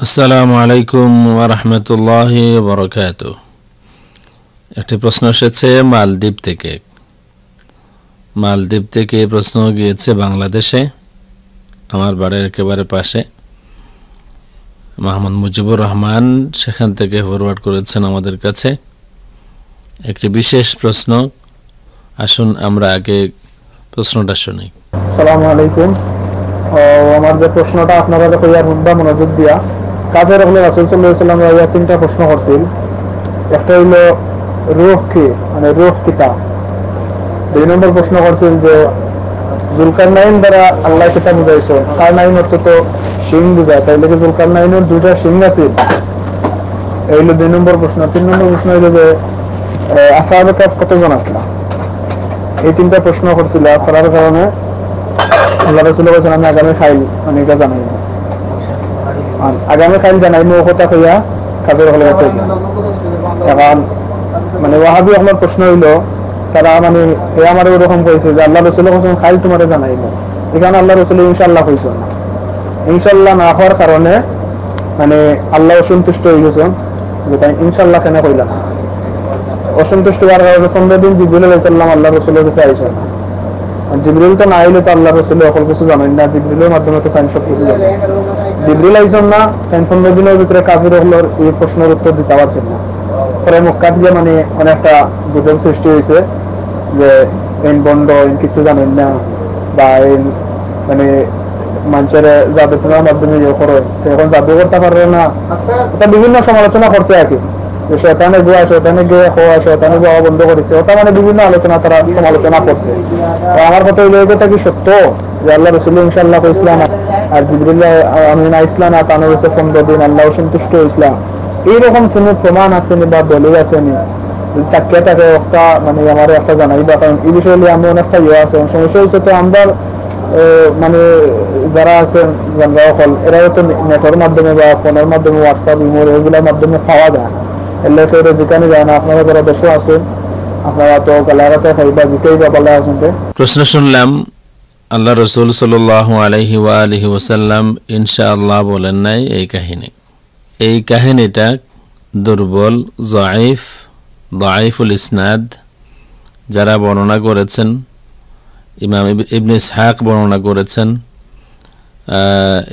আসসালামু আলাইকুম ওয়া রাহমাতুল্লাহি ওয়া বারাকাতুহু। একটি প্রশ্ন এসেছে মালদ্বীপ থেকে প্রশ্ন গিয়েছে বাংলাদেশে, আমার বাড়ির একেবারে পাশে। মোহাম্মদ মুজিবুর রহমান সেখান থেকে ফরওয়ার্ড করেছেন আমাদের কাছে একটি বিশেষ প্রশ্ন। আসুন আমরা আগে প্রশ্নটা শুনি। আসসালামু আলাইকুম। আমার যে প্রশ্নটা আপনারা কইয়ার মুদ্দা মনোযোগ দিয়া কাজের হলে রাসূল সাল্লাল্লাহু আলাইহি ওয়াসাল্লাম এই তিনটা প্রশ্ন করছিল। একটা হইলো রূহ কি, মানে রূহ কিতাব। দুই নম্বর প্রশ্ন করছিল যে জুলকারনাইন দ্বারা আল্লাহ কিতাব বুঝাইছে, কারনাইন অর্থ তো সিং বুঝায়, তাইলে কি জুলকারনাইনের দুইটা সিং আছে? এই হইলো দুই নম্বর প্রশ্ন। তিন নম্বর প্রশ্ন হইলো যে আসহাবে কাহফ কতজন আসলা? এই তিনটা প্রশ্ন করছিল। করার কারণে আল্লাহ রাসূল বলেছেন আমি আগামী খাইল মানে এটা জানাই না, আর আগামী খাইল জানাই না কথা কইয়া কাজের হলে আছে। এখন মানে ওয়াহাবি আমার প্রশ্ন হইলো তারা মানে এ আমার ওরকম কইছে যে আল্লাহ রাসূল বলেছেন খাইল তোমারে জানাই না, এখানে আল্লাহ রাসূল ইনশাআল্লাহ কইছেন না। ইনশাআল্লাহ না হওয়ার কারণে মানে আল্লাহ অসন্তুষ্ট হয়ে গেছেন যে তাই ইনশাআল্লাহ কেন কইলা না। অসন্তুষ্ট হওয়ার কারণে 15 দিন জিবরিল আলাইহিস সালাম আল্লাহ রাসূলের কাছে আইছেন। জিবরিল তো না আইলে তো আল্লাহ রাসূল সকল কিছু জানেন না, জিবরিলের মাধ্যমে তো সব কিছু জানেন। জিবরিল আইছেন না, 15 দিনের ভিতরে কাফির হলোর এই প্রশ্নের উত্তর দিতে পারছেন না। পরে মক্কা দিয়ে মানে অনেকটা গুজব সৃষ্টি হয়েছে যে এই বন্ড কিছু জানেন না, বা এই মানে মানুষের জাদুটনার মাধ্যমে ইয়ে করে, এখন জাদু করতে পারবে না, এটা বিভিন্ন সমালোচনা করছে আর কি। শয়তানে গোয়া, শয়তানে গিয়ে হওয়া, শয়তানে যাওয়া বন্ধ করেছে, ওটা মানে বিভিন্ন আলোচনা তারা সমালোচনা করছে। আমার কথা হইল এটা কি সত্য যে আল্লাহ রাসূল ইনশাআল্লাহ ইসলাম আর জিবরিল আমিন ইসলাম আর তানো হয়েছে 15 দিন আল্লাহ সন্তুষ্ট ইসলাম, এইরকম কোন প্রমাণ আসেনি বা দলিল আসেনি? চাকিয়া থাকে একটা মানে আমার একটা জানাই বা, কারণ এই বিষয়ে আমি অনেকটা ইয়ে আছে। সমস্যা হয়েছে তো আমরা মানে যারা আছেন হল এরাও তো নেটের মাধ্যমে বা ফোনের মাধ্যমে হোয়াটসঅ্যাপ ইমোর এগুলোর মাধ্যমে পাওয়া যায়, এলে সেটা যেখানে যায় না। আপনারা যারা দেশে আছেন আপনারা তো গালার আছে খাইবা জিতেই বা পালা আছেন। প্রশ্ন শুনলাম, আল্লাহ রাসূল সাল্লাল্লাহু আলাইহি ওয়া আলিহি ওয়াসাল্লাম ইনশাআল্লাহ বলেন নাই এই কাহিনী। এই কাহিনীটা দুর্বল, দাঈফুল ইসনাদ। যারা বর্ণনা করেছেন ইমাম ইবনে ইসহাক বর্ণনা করেছেন,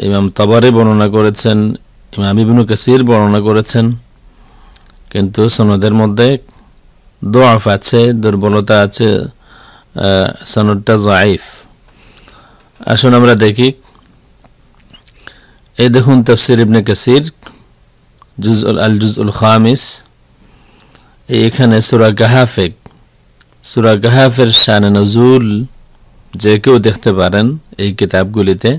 ইমাম তাবারি বর্ণনা করেছেন, ইমাম ইবনে কাসির বর্ণনা করেছেন, কিন্তু সনদের মধ্যে দোয়াফ আছে, দুর্বলতা আছে, সনদটা যায়িফ। আসুন আমরা দেখি। এই দেখুন তাফসীর ইবনে কাসির জুজউল খামিস, এখানে সূরা কাহফের শানে নজুল যে কেউ দেখতে পারেন এই কিতাবগুলিতে।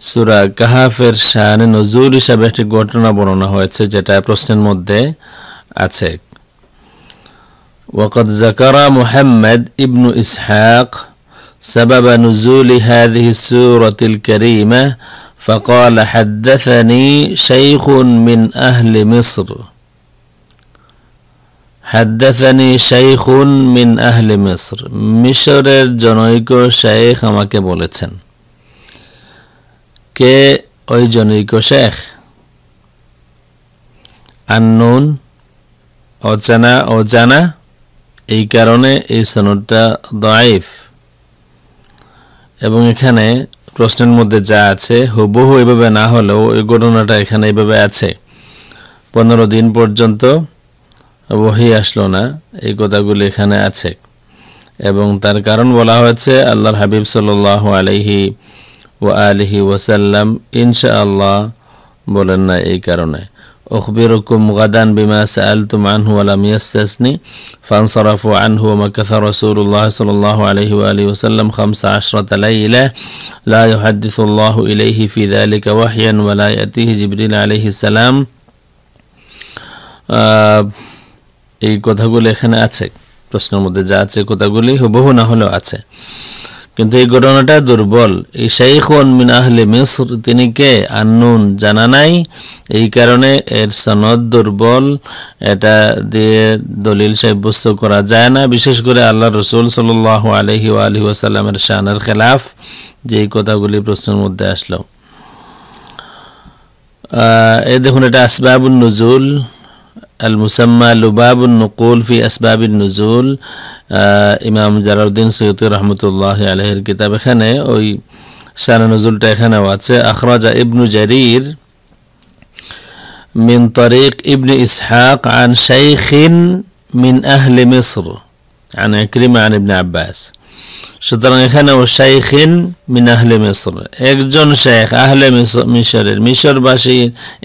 সূরা কাহফের শানে নজুল হিসাবে একটি ঘটনা বর্ণনা হয়েছে যেটা প্রশ্নের মধ্যে আছে। وقد ذكر محمد ابن إسحاق سبب نزول هذه السورة الكريمة فقال حدثني شيخ من أهل مصر মিশরের জনৈক শেখ আমাকে বলেছেন। কে ওই জনৈক শেখ? আননোন, অজানা, এই কারণে এই সনদটা দাঈফ। এবং এখানে প্রশ্নের মধ্যে যা আছে হুবহু এভাবে না হলেও এই ঘটনাটা এখানে এভাবে আছে। 15 দিন পর্যন্ত ওহী আসলো না, এই কথাগুলি এখানে আছে। এবং তার কারণ বলা হয়েছে আল্লাহর হাবিব সাল্লাল্লাহু আলাইহি ওয়া আলিহি ওয়াসাল্লাম ইনশাআল্লাহ বলেন না এই কারণে। أخبركم غدا بما سألتم عنه ولم يستثني فانصرفوا عنه ومكث رسول الله صلى الله عليه وآله وسلم 15 ليلة لا يحدث الله إليه في ذلك وحيا ولا يأتيه جبريل عليه السلام। এই কথাগুলি এখানে আছে, প্রশ্নের মধ্যে যা আছে কথাগুলি হুবহু না হলেও আছে, কিন্তু এই ঘটনাটা দুর্বল। এই শাইখুন মিন আহলে মিসর, তিনি কে? আননুন, জানা নাই, এই কারণে এর সনদ দুর্বল। এটা দিয়ে দলিল সাব্যস্ত করা যায় না, বিশেষ করে আল্লাহ রাসূল সাল্লাল্লাহু আলাইহি ওয়া আলিহি ওয়াসাল্লামের শানের খেলাফ যেই কথাগুলি প্রশ্নের মধ্যে আসলো। এই দেখুন এটা আসবাবুন নুজুল আল মুসাম্মা লুবাবুন নুকুল ফি আসবাবিন নুজুল, ইমাম জালালউদ্দিন সুয়ুতি রহমতুল্লাহ আলাইহির কিতাব। এখানে ওই শানে নুজুলটা এখানেও আছে। আখরাজা ইবনু জারির মিন তরিক ইবনে ইসহাক আন শাইখিন মিন আহলি মিসর আন ইকরিমা আন ইবনে আব্বাস। সুতরাং এখানেও শাইখিন মিন আহলে মিসর, একজন শেখ আহলে মিশরের, মিশরবাসী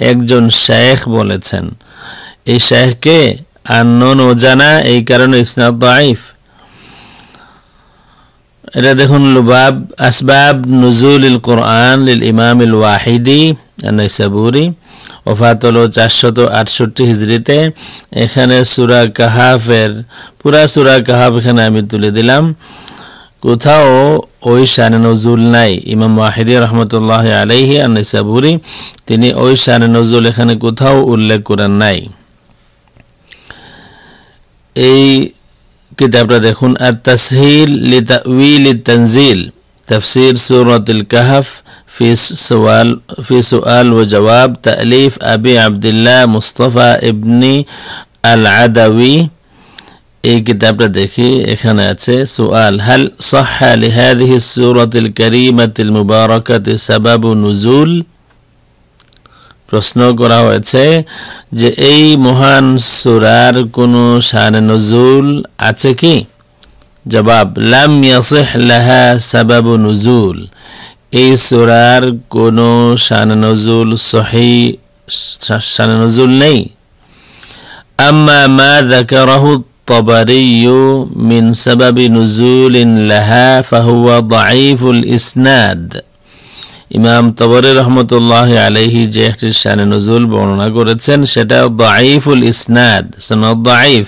একজন শেখ বলেছেন। এই শেখকে আননোন অজানা, এই কারণে ইসনাদ দাঈফ। এটা দেখুন লুবাব আসবাব নুজুলিল কুরআন লিল ইমাম আল ওয়াহিদি আন-নাইসাবুরি, ওফাত হলো 468 হিজরিতে। এখানে সূরা কাহাফের পুরা সূরা কাহাফ এখানে আমি তুলে দিলাম, কোথাও ওই শানে নজুল নাই। ইমাম ওয়াহিদি রহমতুল্লাহ আলাইহি আন-নাইসাবুরি তিনি ওই শানে নজুল এখানে কোথাও উল্লেখ করেন নাই। এই কিতাবটা দেখুন আত-তাসহিল লিতাউইল আত-তানজিল তাফসীর সূরাতুল কাহফ ফি সুআল ওয়া জওয়াব তালিফ আবি আব্দুল্লাহ মুস্তাফা ইবনি আল-আদাওয়ি। এই কিতাবটা দেখি, এখানে আছে সুআল হাল সাহহা লিহাদিহি সূরাতিল কারীমাতিল মুবারাকাতি সাবাবু নুজুল। প্রশ্ন করা হয়েছে যে এই মহান সূরার কোনো শানে নুজুল আছে কি? জবাব লাম ইয়াসিহ লাহা সাবাবু নুজুল, এই সূরার কোনো শানে নুজুল সহিহ শানে নুজুল নেই। আম্মা মা যাকারাহু الطبري من سبب نزول لها فهو ضعيف الإسناد। ইমাম তবরী রহমতুল্লাহ আলাইহি যে একটি শানে নুজুল বর্ণনা করেছেন সেটা দাঈফুল ইসনাদ, সনদ দাঈফ।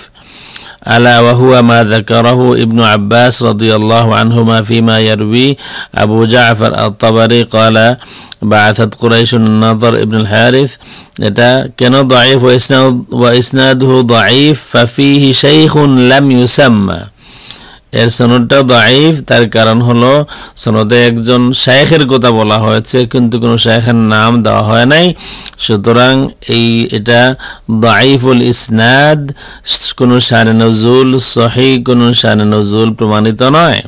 আলা ওয়া হুয়া মা যাকারাহু ইবনু আব্বাস রাদিয়াল্লাহু আনহুমা ফিমা ইয়ারউই আবু জাফর আত-তাবরী ক্বালা বাআসাত কুরাইশুন নাযর ইবনে আল-হারিস। এটা কেন দাঈফ ওয়া ইসনাদুহু দাঈফ ফাফিহি শাইখুন লাম ইউসাম্মা, এর সনদটা দাঈফ, তার কারণ হলো সনদে একজন শাইখের কথা বলা হয়েছে কিন্তু কোনো শাইখের নাম দেওয়া হয় নাই। সুতরাং এটা দাঈফুল ইসনাদ, কোনো শানে নুজুল সহিহ কোনো শানে নুজুল প্রমাণিত নয়।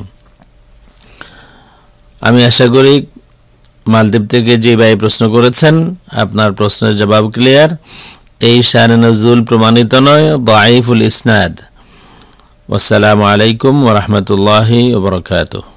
আমি আশা করি মালদ্বীপ থেকে যে ভাই প্রশ্ন করেছেন আপনার প্রশ্নের জবাব ক্লিয়ার। এই শানে নুজুল প্রমাণিত নয়, দাঈফুল ইসনাদ। ওয়াসসালামু আলাইকুম ওয়া রাহমাতুল্লাহি ওয়া বারাকাতুহু।